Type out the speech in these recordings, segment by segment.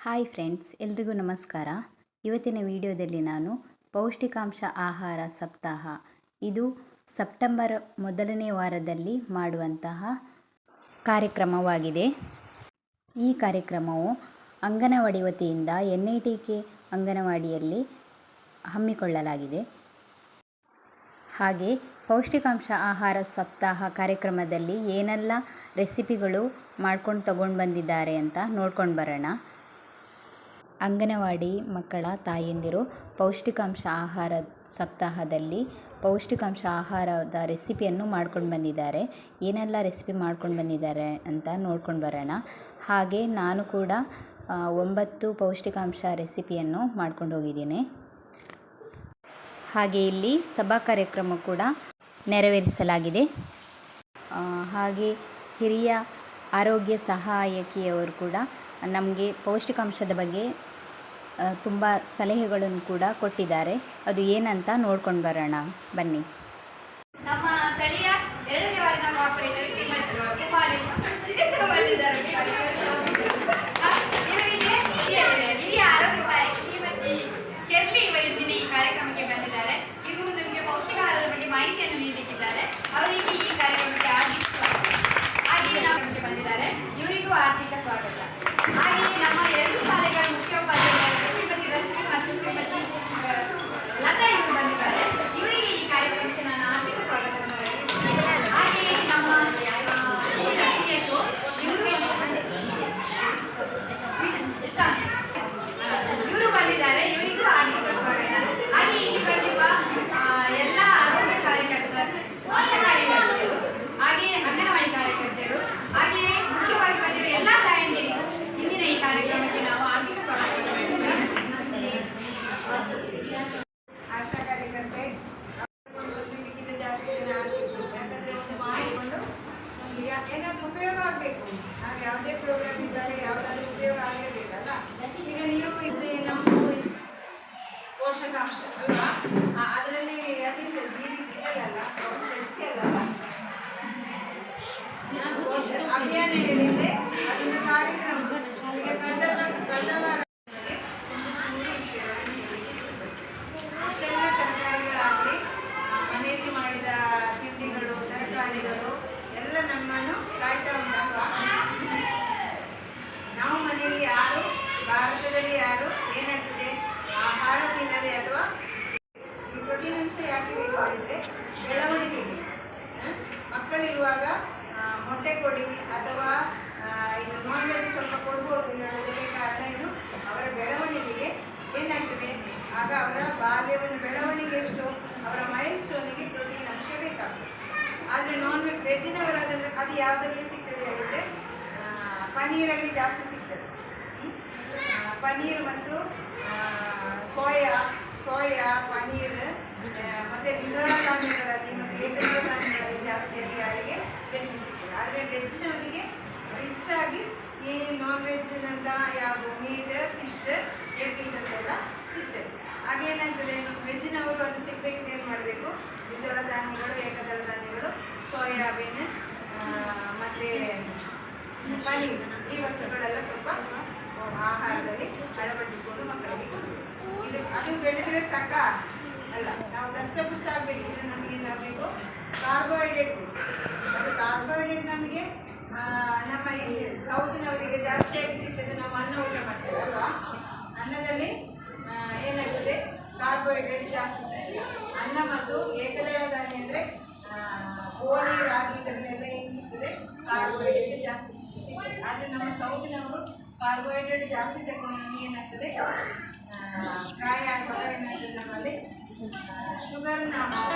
Hi friends, ಎಲ್ರಿಗೂ ನಮಸ್ಕಾರ. ಇವತ್ತಿನ ವಿಡಿಯೋದಲ್ಲಿ ನಾನು ಪೌಷ್ಟಿಕಾಂಶ ಆಹಾರ ಸಪ್ತಾಹ, ಇದು ಸೆಪ್ಟೆಂಬರ್ ಮೊದಲನೇ ವಾರದಲ್ಲಿ ಮಾಡುವಂತಹ ಕಾರ್ಯಕ್ರಮವಾಗಿದೆ. ಈ ಕಾರ್ಯಕ್ರಮವು ಅಂಗನವಾಡಿ ವತಿಯಿಂದ NITK ಅಂಗನವಾಡಿಯಲ್ಲಿ ಹಮ್ಮಿಕೊಳ್ಳಲಾಗಿದೆ. ಹಾಗೆ ಪೌಷ್ಟಿಕಾಂಶ ಆಹಾರ ಸಪ್ತಾಹ ಕಾರ್ಯಕ್ರಮದಲ್ಲಿ ಏನೆಲ್ಲ ರೆಸಿಪಿಗಳು ಮಾಡ್ಕೊಂಡು ತಗೊಂಡು ಬಂದಿದ್ದಾರೆ ಅಂತ ನೋಡ್ಕೊಂಡು ಬರೋಣ. ಅಂಗನವಾಡಿ ಮಕ್ಕಳ ತಾಯಂದಿರು ಪೌಷ್ಟಿಕಾಂಶ ಆಹಾರ ಸಪ್ತಾಹದಲ್ಲಿ ಪೌಷ್ಟಿಕಾಂಶ ಆಹಾರದ ರೆಸಿಪಿಯನ್ನು ಮಾಡ್ಕೊಂಡು ಬಂದಿದ್ದಾರೆ. ಏನೆಲ್ಲ ರೆಸಿಪಿ ಮಾಡ್ಕೊಂಡು ಬಂದಿದ್ದಾರೆ ಅಂತ ನೋಡ್ಕೊಂಡು ಬರೋಣ. ಹಾಗೆ ನಾನು ಕೂಡ 9 ಪೌಷ್ಟಿಕಾಂಶ ರೆಸಿಪಿಯನ್ನು ಮಾಡ್ಕೊಂಡು ಹೋಗಿದ್ದೀನಿ. ಹಾಗೆ ಇಲ್ಲಿ ಸಭಾ ಕಾರ್ಯಕ್ರಮ ಕೂಡ ನೆರವೇರಿಸಲಾಗಿದೆ. ಹಾಗೆ ಹಿರಿಯ ಆರೋಗ್ಯ ಸಹಾಯಕಿಯವರು ಕೂಡ ನಮಗೆ ಪೌಷ್ಟಿಕಾಂಶದ ಬಗ್ಗೆ ತುಂಬ ಸಲಹೆಗಳನ್ನು ಕೂಡ ಕೊಟ್ಟಿದ್ದಾರೆ. ಅದು ಏನಂತ ನೋಡ್ಕೊಂಡು ಬರೋಣ ಬನ್ನಿ. ನಮ್ಮ ಸ್ಥಳೀಯ 2ನೇ ವಾರದ ಆಪರೇಟರ್ ಹಿರಿಯ ಆರೋಗ್ಯ ಸಹಾಯಕಿ ಶ್ರೀಮತಿ ಶೆರ್ಲಿ ವೈದ್ಯನಿ ಈ ಕಾರ್ಯಕ್ರಮಕ್ಕೆ ಬಂದಿದ್ದಾರೆ. ಇವರು ನಮಗೆ ಪೌಷ್ಟಿಕಾಹಾರದ ಬಗ್ಗೆ ಮಾಹಿತಿಯನ್ನು ನೀಡಲಿಕ್ಕಿದ್ದಾರೆ. ಅವರಿಗೆ ಈ ಕಾರ್ಯಕ್ರಮಕ್ಕೆ ಆರ್ಥಿಕ ಸ್ವಾಗತ. ಹಾಗೆಯೇ ನಾವು ಬಂದಿದ್ದಾರೆ, ಇವರಿಗೂ ಆರ್ಥಿಕ ಸ್ವಾಗತ. ಹಾಗೆಯೇ ನಮ್ಮ 2 ಶಾಲೆಗಳ ಮುಖ್ಯೋಪಾಧ್ಯಾಯರು ಶ್ರೀಮತಿ ರಶ್ಮಿ ಮತ್ತು ಶ್ರೀಮತಿ ಲತಾ ಇವರು ಬಂದಿದ್ದಾರೆ. ಇವರಿಗೆ ಈ ಕಾರ್ಯಕ್ರಮಕ್ಕೆ ನಾನು ಆರ್ಥಿಕ ಸ್ವಾಗತವನ್ನು ಬಯಸುತ್ತೇನೆ. ಹಾಗೆಯೇ ನಮ್ಮ ಇವರು ಬಂದಿದ್ದಾರೆ, ಇವರಿಗೂ ಆರ್ಥಿಕ ಸ್ವಾಗತ. ಹಾಗೆ ಇಲ್ಲಿ ಬಂದಿರುವ ಎಲ್ಲ ಆರೋಗ್ಯ ಕಾರ್ಯಕರ್ತರು, ಹಾಗೆಯೇ ಅಂಗನವಾಡಿ ಕಾರ್ಯಕರ್ತರು, ಹಾಗೆಯೇ ಮುಖ್ಯವಾಗಿ ಬಂದಿರುವ ಎಲ್ಲ ತಾಯಂದಿರಿಗೂ ಇಂದಿನ ಈ ಕಾರ್ಯಕ್ರಮಕ್ಕೆ ನಾವು ಆರ್ಥಿಕ ಸ್ವಾಗತವನ್ನು ಬಯಸುತ್ತೇವೆ. ಆಶಾ ಕಾರ್ಯಕರ್ತೆ ಜಾಸ್ತಿ ಜನ ಆಗ್ತಿತ್ತು. ಯಾಕಂದರೆ ಒಂದು ಮಾಡಿಕೊಂಡು ನಮಗೆ ಏನಾದರೂ ಉಪಯೋಗ ಆಗಬೇಕು. ನಾವು ಯಾವುದೇ ಪ್ರೋಗ್ರಾಮ್ ಇದ್ದರೆ ಯಾವುದಾದ್ರೂ ಉಪಯೋಗ ಆಗಲೇಬೇಕಲ್ಲ. ಈಗ ನೀವು ಇದ್ರೆ ನಮ್ಮದು ಪೋಷಕಾಂಶ ಅಲ್ವಾ, ಅದರಲ್ಲಿ ಅದಿಲ್ಲ ಈ ರೀತಿ ಇದೆಯಲ್ಲ, ಬೆಳೆಸಿಯಲ್ಲ ಅಭಿಯಾನ ಹೇಳಿದ್ದೆ. ಅದೊಂದು ಕಾರ್ಯಕ್ರಮ ಈಗ ಕಳೆದ ವಾರ ಅಷ್ಟೆಲ್ಲ ತರಕಾರಿಗಳಾಗಲಿ, ಮನೆಯಲ್ಲಿ ಮಾಡಿದ ತಿಂಡಿಗಳು, ತರಕಾರಿಗಳು ಎಲ್ಲ ನಮ್ಮನ್ನು ಕಾಯ್ತಾ ಉಂಟಲ್ವಾ. ನಾವು ಮನೆಯಲ್ಲಿ ಯಾರು, ಭಾರತದಲ್ಲಿ ಯಾರು ಏನಾಗ್ತದೆ ಆಹಾರ ತಿನ್ನದೆ ಅಥವಾ ಈ ಪ್ರೋಟೀನ್ ಅಂಶ ಯಾಕೆ ಬೇಕು ಹೇಳಿದರೆ ಬೆಳವಣಿಗೆಗೆ. ಮಕ್ಕಳಿರುವಾಗ ಮೊಟ್ಟೆ ಕೊಡಿ ಅಥವಾ ಇದು ನಾನ್ ವೆಜ್ ಸ್ವಲ್ಪ ಕೊಡ್ಬೋದು ಹೇಳೋದಕ್ಕೆ ಕಾರಣ ಇದು ಅವರ ಬೆಳವಣಿಗೆಗೆ ಏನಾಗ್ತದೆ. ಆಗ ಅವರ ಬಾಲ್ಯವನ್ನು ಬೆಳವಣಿಗೆ ಎಷ್ಟು ಅವರ ಮೈಲ್ ಸ್ಟೋನಿಗೆ ಪ್ರೋಟೀನ್ ಅಂಶ ಬೇಕಾಗ್ತದೆ. ಆದರೆ ನಾನ್ ವೆಜ್ಜಿನವರಾದರೆ ಅದು ಯಾವುದರಲ್ಲಿ ಸಿಗ್ತದೆ ಹೇಳಿದರೆ ಪನೀರಲ್ಲಿ ಜಾಸ್ತಿ ಸಿಗ್ತದೆ. ಪನೀರ್ ಮತ್ತು ಸೋಯಾ ಪನೀರ್ ಮತ್ತು ದ್ವಿದಳ ಧಾನ್ಯಗಳಲ್ಲಿ ಮತ್ತು ಏಕದಳ ಧಾನ್ಯಗಳಲ್ಲಿ ಜಾಸ್ತಿಯಾಗಿ ಯಾರಿಗೆ ಬೆನಿಫಿಟ್ ಸಿಗ್ತದೆ. ಆದರೆ ವೆಜ್ಜಿನವರಿಗೆ ರಿಚ್ ಆಗಿ ಈ ನಾನ್ ವೆಜ್ಜಿನಂತ ಯಾವುದು ಮೀಟ್, ಫಿಶ್, ಎಗ್ ಇದನ್ನೆಲ್ಲ ಸಿಗ್ತದೆ. ಹಾಗೇನಾಗ್ತದೆ, ವೆಜ್ಜಿನವರು ಅದು ಸಿಗಬೇಕಿದ್ರೆ ಏನು ಮಾಡಬೇಕು, ದ್ವಿದಳ ಧಾನ್ಯಗಳು, ಏಕದಳ ಧಾನ್ಯಗಳು, ಸೋಯಾಬೀನ್ ಮತ್ತು ಪನೀರ್ ಈ ವಸ್ತುಗಳೆಲ್ಲ ಸ್ವಲ್ಪ ಆಹಾರದಲ್ಲಿ ಅಳವಡಿಸಿಕೊಂಡು ಮಕ್ಕಳಿಗೆ ಕೊಡಬೇಕು. ಇದು ಅದು ಬೆಳೆದರೆ ಸಾಕ ಅಲ್ಲ, ನಾವು ದಷ್ಟಪುಷ್ಟ ಆಗಬೇಕಿದ್ರೆ ನಮಗೆ ಏನಾಗಬೇಕು, ಕಾರ್ಬೋಹೈಡ್ರೇಟ್ ಬೇಕು. ಅದು ಕಾರ್ಬೋಹೈಡ್ರೇಟ್ ನಮಗೆ ನಮ್ಮ ಸೌತಿನವರಿಗೆ ಜಾಸ್ತಿಯಾಗಿ ಸಿಗ್ತದೆ. ನಾವು ಅನ್ನ ಊಟ ಮಾಡ್ತೇವೆ ಅಲ್ವಾ, ಅನ್ನದಲ್ಲಿ ಏನಾಗ್ತದೆ ಕಾರ್ಬೋಹೈಡ್ರೇಟ್ ಜಾಸ್ತಿ ಸಿಗ್ತದೆ. ಅನ್ನ ಮತ್ತು ಏಕದಳ ಧಾನ್ಯ ಅಂದರೆ ಗೋಧಿ, ರಾಗಿ ಇದರಲ್ಲೆಲ್ಲ ಏನು ಸಿಗ್ತದೆ ಕಾರ್ಬೋಹೈಡ್ರೇಟ್ ಜಾಸ್ತಿ ಸಿಗ್ತದೆ. ಆದರೆ ನಮ್ಮ ಸೌತಿನವರು ಕಾರ್ಬೋಹೈಡ್ರೇಟ್ ಜಾಸ್ತಿ ತಗೊಂಡು ನಮಗೆ ಏನಾಗ್ತದೆ ಪ್ರಾಯ ಆಗುವಾಗ ಏನಾಗ್ತದೆ ನಮ್ಮಲ್ಲಿ ಶುಗರ್ನ ಅಂಶ.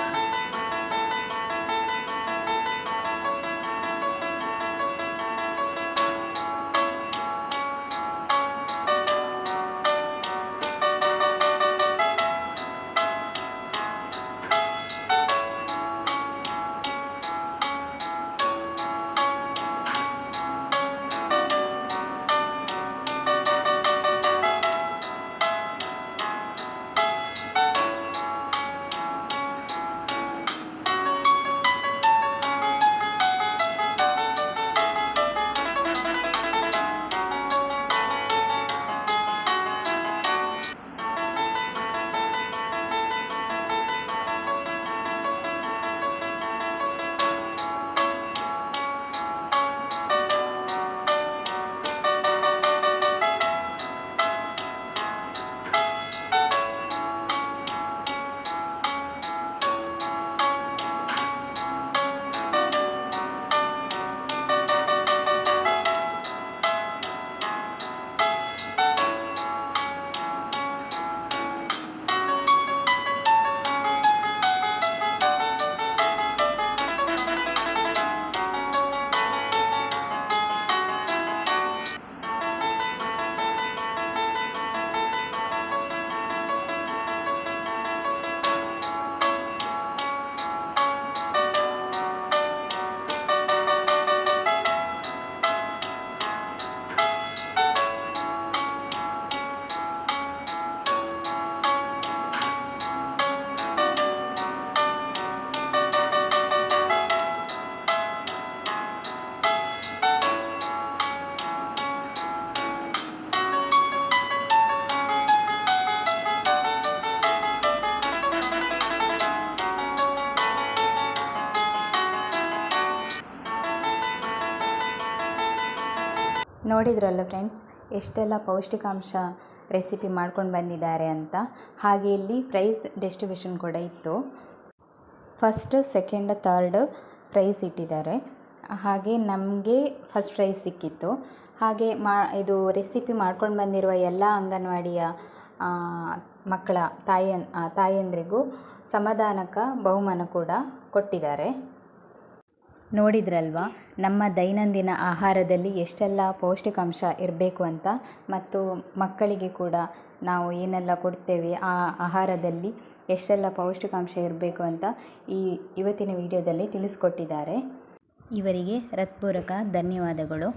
ನೋಡಿದ್ರಲ್ಲ ಫ್ರೆಂಡ್ಸ್, ಎಷ್ಟೆಲ್ಲ ಪೌಷ್ಟಿಕಾಂಶ ರೆಸಿಪಿ ಮಾಡ್ಕೊಂಡು ಬಂದಿದ್ದಾರೆ ಅಂತ. ಹಾಗೆ ಇಲ್ಲಿ ಪ್ರೈಸ್ ಡಿಸ್ಟ್ರಿಬ್ಯೂಷನ್ ಕೂಡ ಇತ್ತು. ಫಸ್ಟ್, ಸೆಕೆಂಡ್, ಥರ್ಡ್ ಪ್ರೈಸ್ ಇಟ್ಟಿದ್ದಾರೆ. ಹಾಗೆ ನಮಗೆ ಫಸ್ಟ್ ಪ್ರೈಸ್ ಸಿಕ್ಕಿತ್ತು. ಹಾಗೆ ಇದು ರೆಸಿಪಿ ಮಾಡ್ಕೊಂಡು ಬಂದಿರುವ ಎಲ್ಲ ಅಂಗನವಾಡಿಯ ಮಕ್ಕಳ ತಾಯಂದ್ರಿಗೂ ಸಮಾಧಾನಕ ಬಹುಮಾನ ಕೂಡ ಕೊಟ್ಟಿದ್ದಾರೆ. ನೋಡಿದ್ರಲ್ವಾ ನಮ್ಮ ದೈನಂದಿನ ಆಹಾರದಲ್ಲಿ ಎಷ್ಟೆಲ್ಲ ಪೌಷ್ಟಿಕಾಂಶ ಇರಬೇಕು ಅಂತ, ಮತ್ತು ಮಕ್ಕಳಿಗೆ ಕೂಡ ನಾವು ಏನೆಲ್ಲ ಕೊಡ್ತೇವೆ ಆ ಆಹಾರದಲ್ಲಿ ಎಷ್ಟೆಲ್ಲ ಪೌಷ್ಟಿಕಾಂಶ ಇರಬೇಕು ಅಂತ ಇವತ್ತಿನ ವಿಡಿಯೋದಲ್ಲಿ ತಿಳಿಸ್ಕೊಟ್ಟಿದ್ದಾರೆ. ಇವರಿಗೆ ಹೃತ್ಪೂರ್ವಕ ಧನ್ಯವಾದಗಳು.